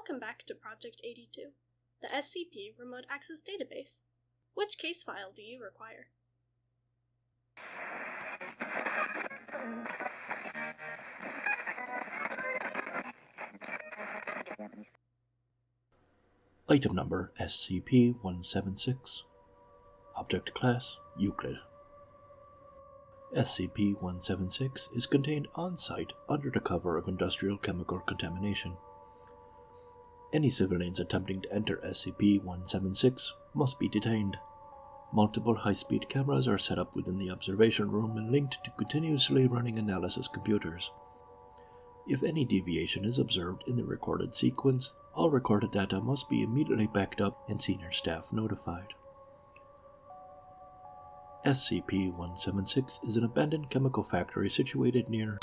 Welcome back to Project 82, the SCP Remote Access Database. Which case file do you require? Item number SCP-176. Object Class Euclid. SCP-176 is contained on-site under the cover of industrial chemical contamination. Any civilians attempting to enter SCP-176 must be detained. Multiple high-speed cameras are set up within the observation room and linked to continuously running analysis computers. If any deviation is observed in the recorded sequence, all recorded data must be immediately backed up and senior staff notified. SCP-176 is an abandoned chemical factory situated near.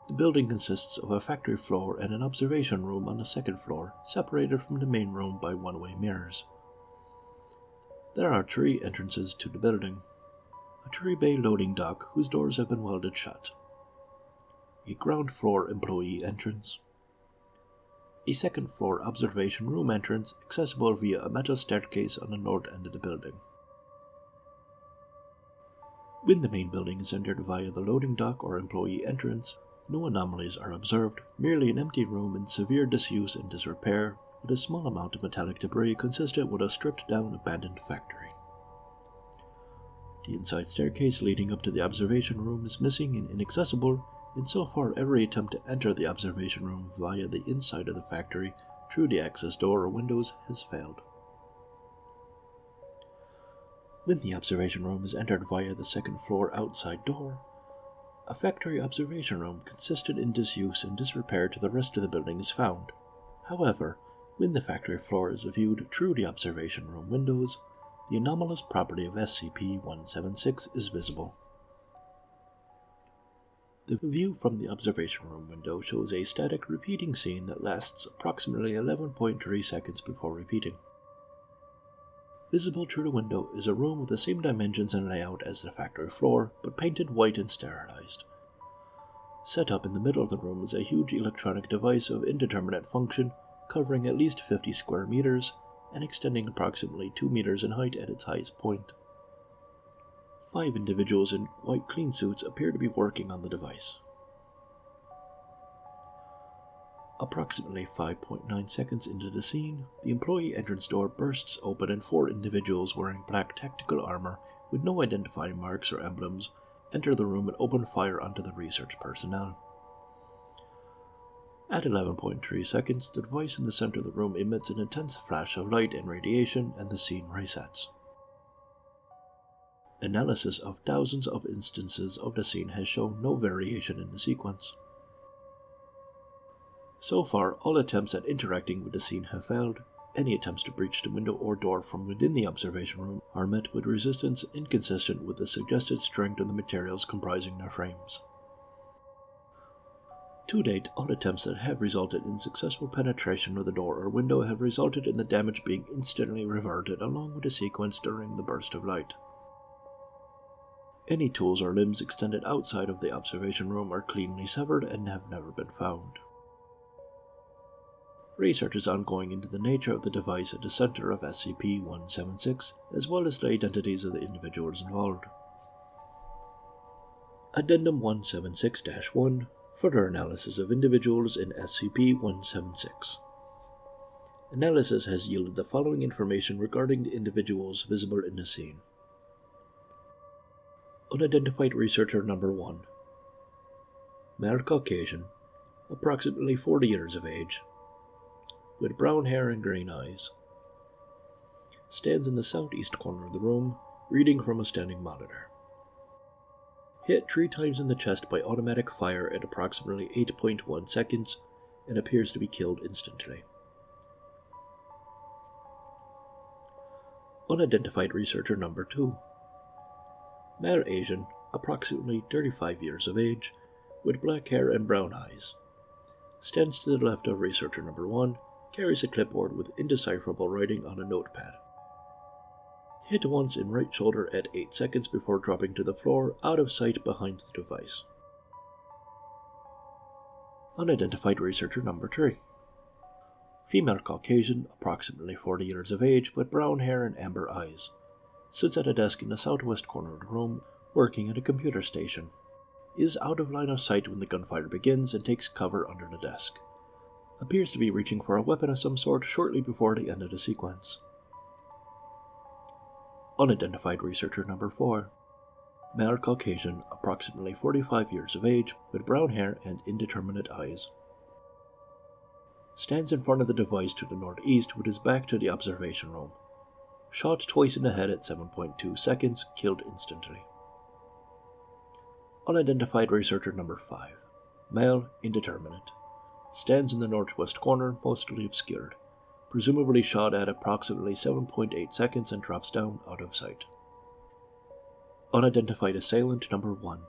The building consists of a factory floor and an observation room on the second floor, separated from the main room by one-way mirrors. There are 3 entrances to the building. A 3-bay loading dock whose doors have been welded shut. A ground floor employee entrance. A second floor observation room entrance accessible via a metal staircase on the north end of the building. When the main building is entered via the loading dock or employee entrance, no anomalies are observed, merely an empty room in severe disuse and disrepair, with a small amount of metallic debris consistent with a stripped-down abandoned factory. The inside staircase leading up to the observation room is missing and inaccessible, and so far every attempt to enter the observation room via the inside of the factory through the access door or windows has failed. When the observation room is entered via the second floor outside door, a factory observation room consistent in disuse and disrepair to the rest of the building is found. However, when the factory floor is viewed through the observation room windows, the anomalous property of SCP-176 is visible. The view from the observation room window shows a static repeating scene that lasts approximately 11.3 seconds before repeating. Visible through the window is a room with the same dimensions and layout as the factory floor, but painted white and sterilized. Set up in the middle of the room is a huge electronic device of indeterminate function, covering at least 50 square meters, and extending approximately 2 meters in height at its highest point. 5 individuals in white clean suits appear to be working on the device. Approximately 5.9 seconds into the scene, the employee entrance door bursts open and 4 individuals wearing black tactical armor with no identifying marks or emblems enter the room and open fire onto the research personnel. At 11.3 seconds, the device in the center of the room emits an intense flash of light and radiation, and the scene resets. Analysis of thousands of instances of the scene has shown no variation in the sequence. So far, all attempts at interacting with the scene have failed. Any attempts to breach the window or door from within the observation room are met with resistance inconsistent with the suggested strength of the materials comprising their frames. To date, all attempts that have resulted in successful penetration of the door or window have resulted in the damage being instantly reverted along with the sequence during the burst of light. Any tools or limbs extended outside of the observation room are cleanly severed and have never been found. Research is ongoing into the nature of the device at the center of SCP-176, as well as the identities of the individuals involved. Addendum 176-1 Further analysis of individuals in SCP-176. Analysis has yielded the following information regarding the individuals visible in the scene. Unidentified researcher number 1. Male Caucasian, approximately 40 years of age, with brown hair and green eyes. Stands in the southeast corner of the room, reading from a standing monitor. Hit 3 times in the chest by automatic fire at approximately 8.1 seconds and appears to be killed instantly. Unidentified researcher number 2. Male Asian, approximately 35 years of age, with black hair and brown eyes. Stands to the left of researcher number 1, carries a clipboard with indecipherable writing on a notepad. Hit once in right shoulder at 8 seconds before dropping to the floor, out of sight behind the device. Unidentified researcher number 3. Female Caucasian, approximately 40 years of age, with brown hair and amber eyes. Sits at a desk in the southwest corner of the room, working at a computer station. Is out of line of sight when the gunfire begins and takes cover under the desk. Appears to be reaching for a weapon of some sort shortly before the end of the sequence. Unidentified researcher number 4. Male Caucasian, approximately 45 years of age, with brown hair and indeterminate eyes. Stands in front of the device to the northeast with his back to the observation room. Shot twice in the head at 7.2 seconds, killed instantly. Unidentified researcher number 5. Male, indeterminate. Stands in the northwest corner, mostly obscured. Presumably shot at approximately 7.8 seconds and drops down out of sight. Unidentified assailant number 1.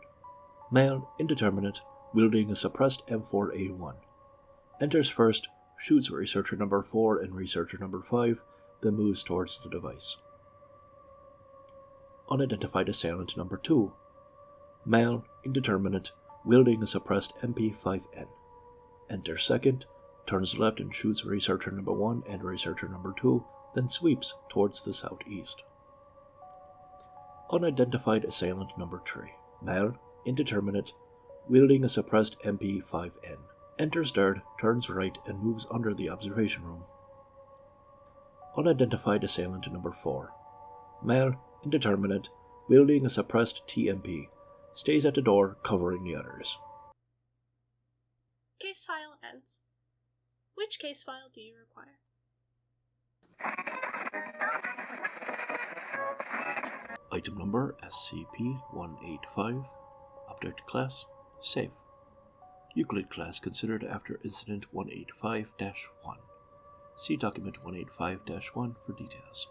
Male, indeterminate, wielding a suppressed M4A1. Enters first, shoots researcher number 4 and researcher number 5, then moves towards the device. Unidentified assailant number 2. Male, indeterminate, wielding a suppressed MP5N. Enters second, turns left and shoots researcher number 1 and researcher number 2, then sweeps towards the southeast. Unidentified assailant number 3. Male, indeterminate, wielding a suppressed MP5N. Enters third, turns right, and moves under the observation room. Unidentified assailant number 4. Male, indeterminate, wielding a suppressed TMP. Stays at the door, covering the others. Case file ends. Which case file do you require? Item number SCP-185. Object class Safe. Euclid class considered after Incident 185-1. See Document 185-1 for details.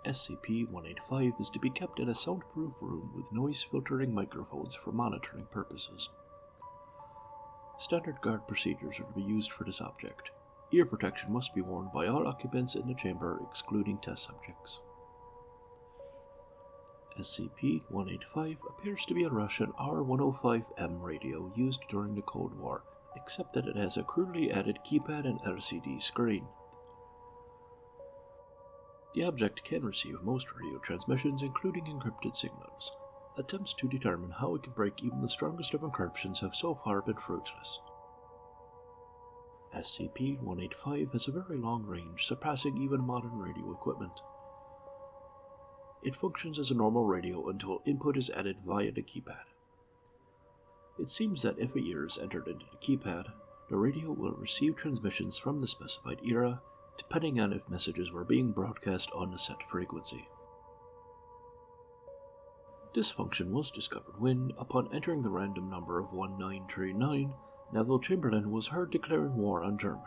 SCP-185 is to be kept in a soundproof room with noise-filtering microphones for monitoring purposes. Standard guard procedures are to be used for this object. Ear protection must be worn by all occupants in the chamber, excluding test subjects. SCP-185 appears to be a Russian R-105M radio used during the Cold War, except that it has a crudely added keypad and LCD screen. The object can receive most radio transmissions, including encrypted signals. Attempts to determine how it can break even the strongest of encryptions have so far been fruitless. SCP-185 has a very long range, surpassing even modern radio equipment. It functions as a normal radio until input is added via the keypad. It seems that if a year is entered into the keypad, the radio will receive transmissions from the specified era, depending on if messages were being broadcast on the set frequency. This function was discovered when, upon entering the random number of 1939, Neville Chamberlain was heard declaring war on Germany.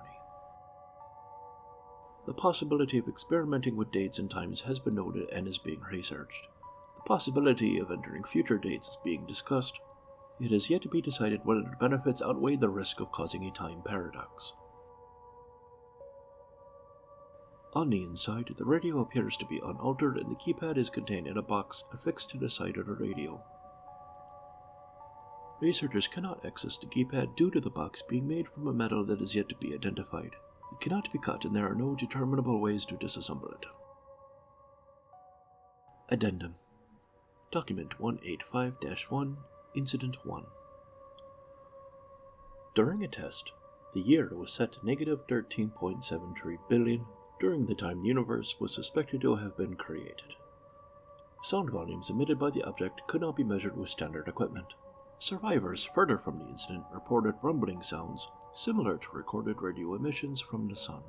The possibility of experimenting with dates and times has been noted and is being researched. The possibility of entering future dates is being discussed. It has yet to be decided whether the benefits outweigh the risk of causing a time paradox. On the inside, the radio appears to be unaltered and the keypad is contained in a box affixed to the side of the radio. Researchers cannot access the keypad due to the box being made from a metal that is yet to be identified. It cannot be cut and there are no determinable ways to disassemble it. Addendum. Document 185-1, Incident 1. During a test, the year was set to negative 13.73 billion during the time the universe was suspected to have been created. Sound volumes emitted by the object could not be measured with standard equipment. Survivors further from the incident reported rumbling sounds similar to recorded radio emissions from the sun.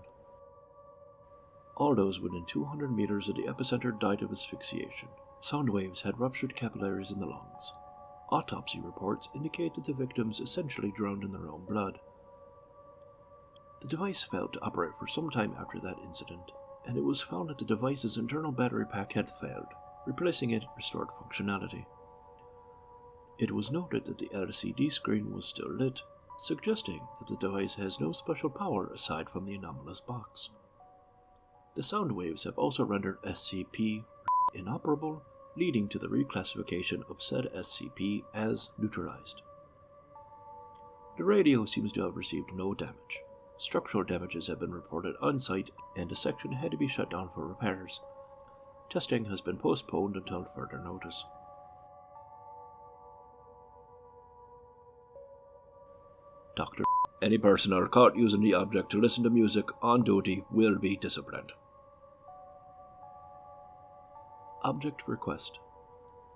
All those within 200 meters of the epicenter died of asphyxiation. Sound waves had ruptured capillaries in the lungs. Autopsy reports indicate that the victims essentially drowned in their own blood. The device failed to operate for some time after that incident, and it was found that the device's internal battery pack had failed. Replacing it restored functionality. It was noted that the LCD screen was still lit, suggesting that the device has no special power aside from the anomalous box. The sound waves have also rendered SCP inoperable, leading to the reclassification of said SCP as neutralized. The radio seems to have received no damage. Structural damages have been reported on site, and the section had to be shut down for repairs. Testing has been postponed until further notice. Dr. Any personnel caught using the object to listen to music on duty will be disciplined. Object request.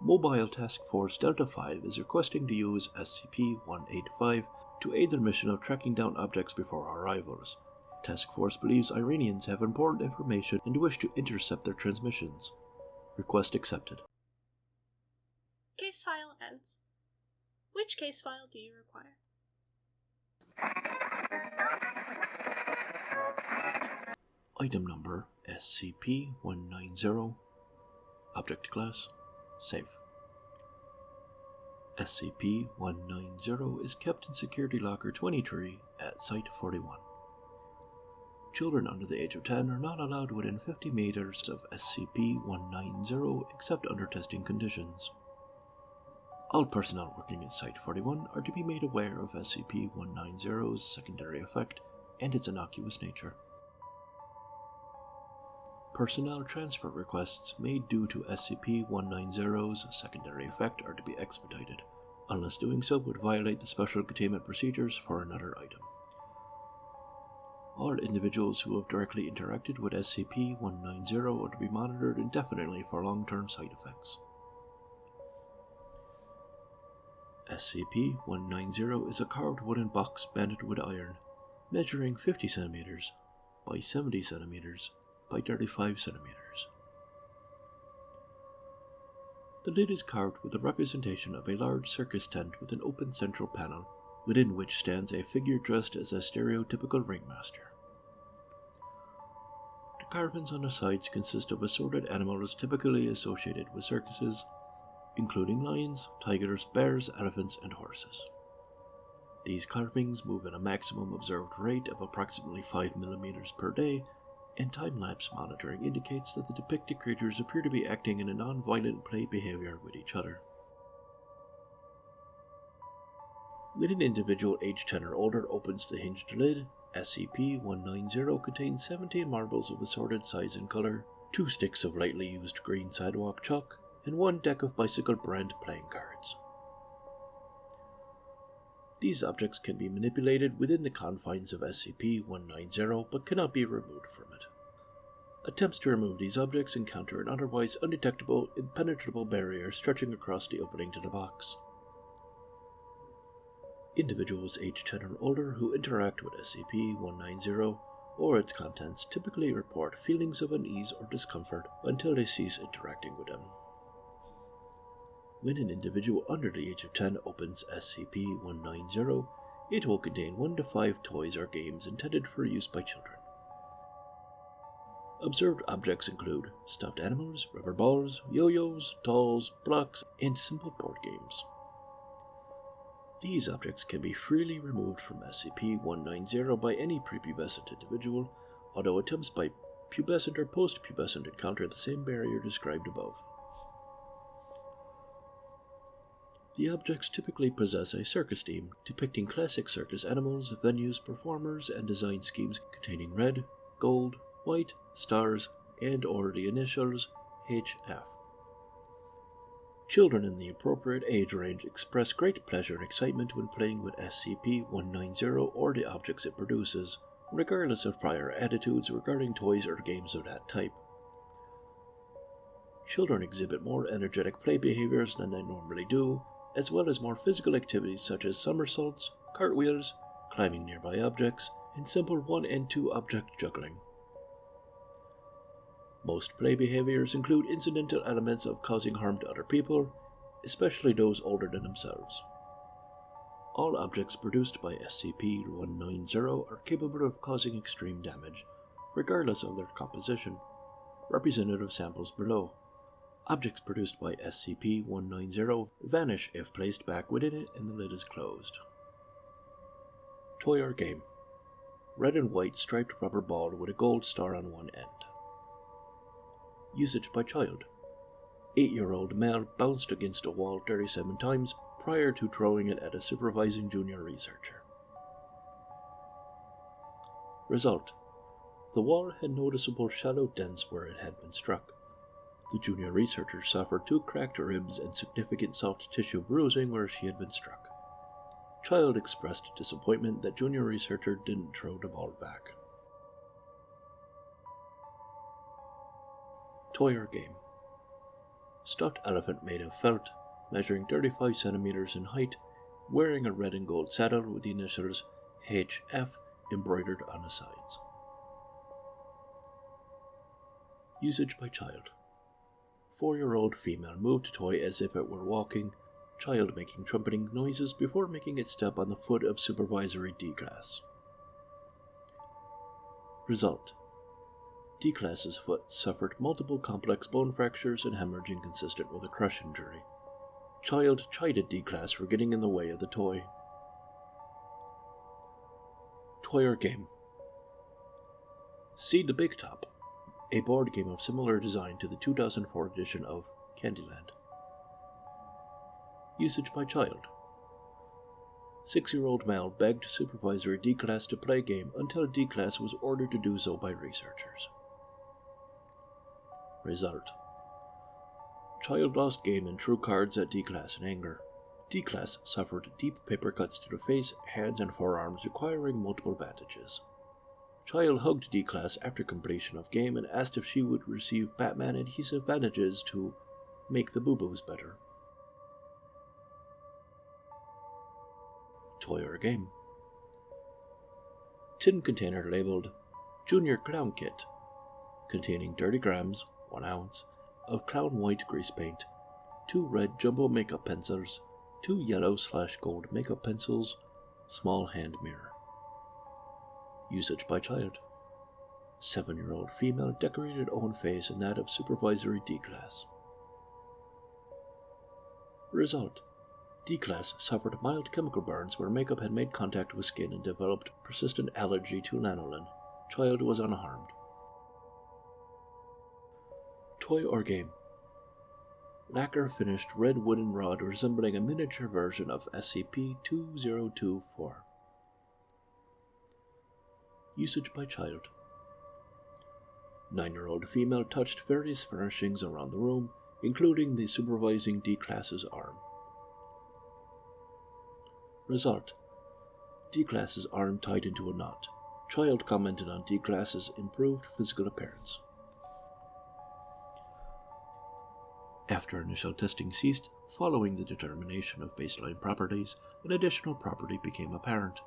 Mobile Task Force Delta 5 is requesting to use SCP-185 to aid their mission of tracking down objects before arrivals. Task Force believes Iranians have important information and wish to intercept their transmissions. Request accepted. Case file ends. Which case file do you require? Item number SCP-190. Object class Safe. SCP-190 is kept in Security Locker 23 at Site 41. Children under the age of 10 are not allowed within 50 meters of SCP-190 except under testing conditions. All personnel working at Site 41 are to be made aware of SCP-190's secondary effect and its innocuous nature. Personnel transfer requests made due to SCP-190's secondary effect are to be expedited, unless doing so would violate the special containment procedures for another item. All individuals who have directly interacted with SCP-190 are to be monitored indefinitely for long-term side effects. SCP-190 is a carved wooden box banded with iron, measuring 50 cm by 70 cm by 35 cm. The lid is carved with a representation of a large circus tent with an open central panel, within which stands a figure dressed as a stereotypical ringmaster. The carvings on the sides consist of assorted animals typically associated with circuses, including lions, tigers, bears, elephants, and horses. These carvings move at a maximum observed rate of approximately 5 mm per day, and time-lapse monitoring indicates that the depicted creatures appear to be acting in a non-violent play behavior with each other. When an individual aged 10 or older opens the hinged lid, SCP-190 contains 17 marbles of assorted size and color, 2 sticks of lightly used green sidewalk chalk, and 1 deck of bicycle brand playing cards. These objects can be manipulated within the confines of SCP-190 but cannot be removed from it. Attempts to remove these objects encounter an otherwise undetectable, impenetrable barrier stretching across the opening to the box. Individuals aged 10 or older who interact with SCP-190 or its contents typically report feelings of unease or discomfort until they cease interacting with them. When an individual under the age of 10 opens SCP-190, it will contain 1 to 5 toys or games intended for use by children. Observed objects include stuffed animals, rubber balls, yo-yos, dolls, blocks, and simple board games. These objects can be freely removed from SCP-190 by any prepubescent individual, although attempts by pubescent or post-pubescent encounter the same barrier described above. The objects typically possess a circus theme, depicting classic circus animals, venues, performers, and design schemes containing red, gold, white, stars, and/or the initials HF. Children in the appropriate age range express great pleasure and excitement when playing with SCP-190 or the objects it produces, regardless of prior attitudes regarding toys or games of that type. Children exhibit more energetic play behaviors than they normally do, as well as more physical activities such as somersaults, cartwheels, climbing nearby objects, and simple 1 and 2 object juggling. Most play behaviors include incidental elements of causing harm to other people, especially those older than themselves. All objects produced by SCP-190 are capable of causing extreme damage, regardless of their composition. Representative samples below. Objects produced by SCP-190 vanish if placed back within it and the lid is closed. Toy or game. Red and white striped rubber ball with a gold star on one end. Usage by child. 8-year-old male bounced against a wall 37 times prior to throwing it at a supervising junior researcher. Result: the wall had noticeable shallow dents where it had been struck. The junior researcher suffered 2 cracked ribs and significant soft tissue bruising where she had been struck. Child expressed disappointment that junior researcher didn't throw the ball back. Toy or game. Stuffed elephant made of felt, measuring 35 centimeters in height, wearing a red and gold saddle with the initials HF embroidered on the sides. Usage by child. 4-year-old female moved toy as if it were walking, child making trumpeting noises before making it step on the foot of supervisory D-class. Result: D-class's foot suffered multiple complex bone fractures and hemorrhaging consistent with a crush injury. Child chided D-class for getting in the way of the toy. Toy or game. See the Big Top, a board game of similar design to the 2004 edition of Candyland. Usage by child. 6-year-old male begged supervisory D-class to play game until D-class was ordered to do so by researchers. Result: child lost game and threw cards at D-class in anger. D-class suffered deep paper cuts to the face, hands, and forearms requiring multiple bandages. Child hugged D-class after completion of game and asked if she would receive Batman adhesive bandages to make the boo-boos better. Toy or game. Tin container labeled Junior Clown Kit, containing 30 grams, 1 ounce, of clown white grease paint, 2 red jumbo makeup pencils, 2 yellow/gold makeup pencils, small hand mirror. Usage by child. 7-year-old female decorated own face and that of supervisory D-class. Result: D-class suffered mild chemical burns where makeup had made contact with skin and developed persistent allergy to lanolin. Child was unharmed. Toy or game. Lacquer finished red wooden rod resembling a miniature version of SCP-2024. Usage by child. 9-year-old female touched various furnishings around the room, including the supervising D-class's arm. Result: D-class's arm tied into a knot. Child commented on D-class's improved physical appearance. After initial testing ceased, following the determination of baseline properties, an additional property became apparent.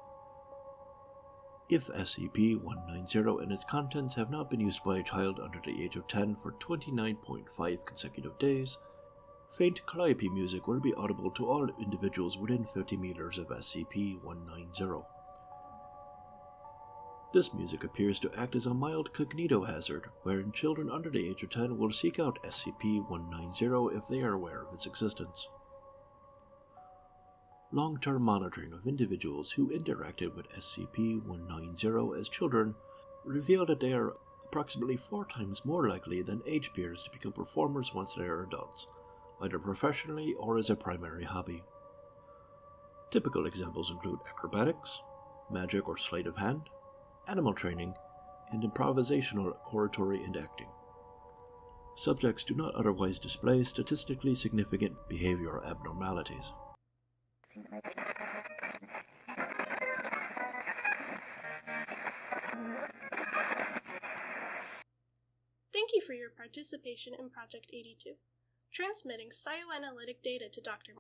If SCP-190 and its contents have not been used by a child under the age of 10 for 29.5 consecutive days, faint calliope music will be audible to all individuals within 50 meters of SCP-190. This music appears to act as a mild cognitohazard, wherein children under the age of 10 will seek out SCP-190 if they are aware of its existence. Long-term monitoring of individuals who interacted with SCP-190 as children reveal that they are approximately 4 times more likely than age peers to become performers once they are adults, either professionally or as a primary hobby. Typical examples include acrobatics, magic or sleight of hand, animal training, and improvisational oratory and acting. Subjects do not otherwise display statistically significant behavioral abnormalities. Thank you for your participation in Project 82, transmitting psioanalytic data to Dr.